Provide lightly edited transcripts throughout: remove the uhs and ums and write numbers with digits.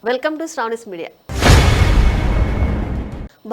Welcome to Sravani's media.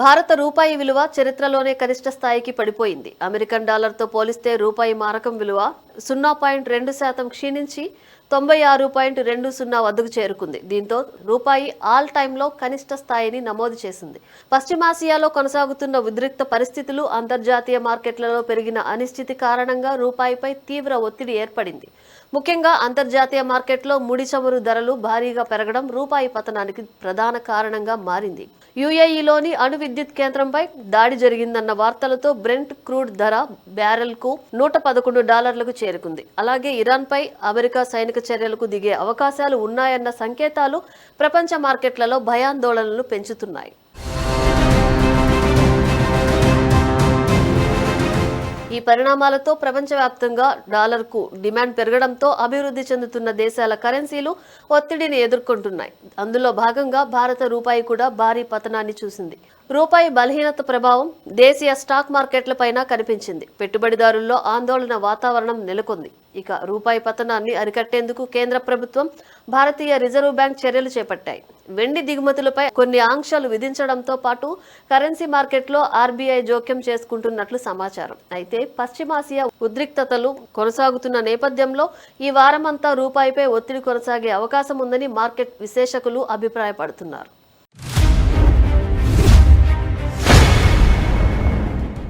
భారత రూపాయి విలువ చరిత్రలోనే కనిష్ట స్థాయికి పడిపోయింది. అమెరికన్ డాలర్తో పోలిస్తే రూపాయి మారకం విలువ 0.2% క్షీణించి 96.20 వద్దకు చేరుకుంది. దీంతో రూపాయి ఆల్ టైంలో కనిష్ట స్థాయిని నమోదు చేసింది. పశ్చిమాసియాలో కొనసాగుతున్న ఉద్రిక్త పరిస్థితులు, అంతర్జాతీయ మార్కెట్లలో పెరిగిన అనిశ్చితి కారణంగా రూపాయిపై తీవ్ర ఒత్తిడి ఏర్పడింది. ముఖ్యంగా అంతర్జాతీయ మార్కెట్లో ముడి చమురు ధరలు భారీగా పెరగడం రూపాయి పతనానికి ప్రధాన కారణంగా మారింది. యుఏఈలోని అణు విద్యుత్ కేంద్రంపై దాడి జరిగిందన్న వార్తలతో బ్రెంట్ క్రూడ్ ధర బ్యారెల్కు $111కు చేరుకుంది. అలాగే ఇరాన్పై అమెరికా సైనిక చర్యలకు దిగే అవకాశాలు ఉన్నాయన్న సంకేతాలు ప్రపంచ మార్కెట్లలో భయాందోళనలు పెంచుతున్నాయి. ఈ పరిణామాలతో ప్రపంచవ్యాప్తంగా డాలర్కు డిమాండ్ పెరగడంతో అభివృద్ధి చెందుతున్న దేశాల కరెన్సీలు ఒత్తిడిని ఎదుర్కొంటున్నాయి. అందులో భాగంగా భారత రూపాయి కూడా భారీ పతనాన్ని చూసింది. రూపాయి బలహీనత ప్రభావం దేశీయ స్టాక్ మార్కెట్లపైన కనిపించింది. పెట్టుబడిదారుల్లో ఆందోళన వాతావరణం నెలకొంది. ఇక రూపాయి పతనాన్ని అరికట్టేందుకు కేంద్ర ప్రభుత్వం, భారతీయ రిజర్వ్ బ్యాంక్ చర్యలు చేపట్టాయి. వెండి దిగుమతులపై కొన్ని ఆంక్షలు విధించడంతో పాటు కరెన్సీ మార్కెట్లో ఆర్బీఐ జోక్యం చేసుకుంటున్నట్లు సమాచారం. అయితే పశ్చిమాసియా ఉద్రిక్తతలు కొనసాగుతున్న నేపథ్యంలో ఈ వారమంతా రూపాయిపై ఒత్తిడి కొనసాగే అవకాశం ఉందని మార్కెట్ విశ్లేషకులు అభిప్రాయపడుతున్నారు.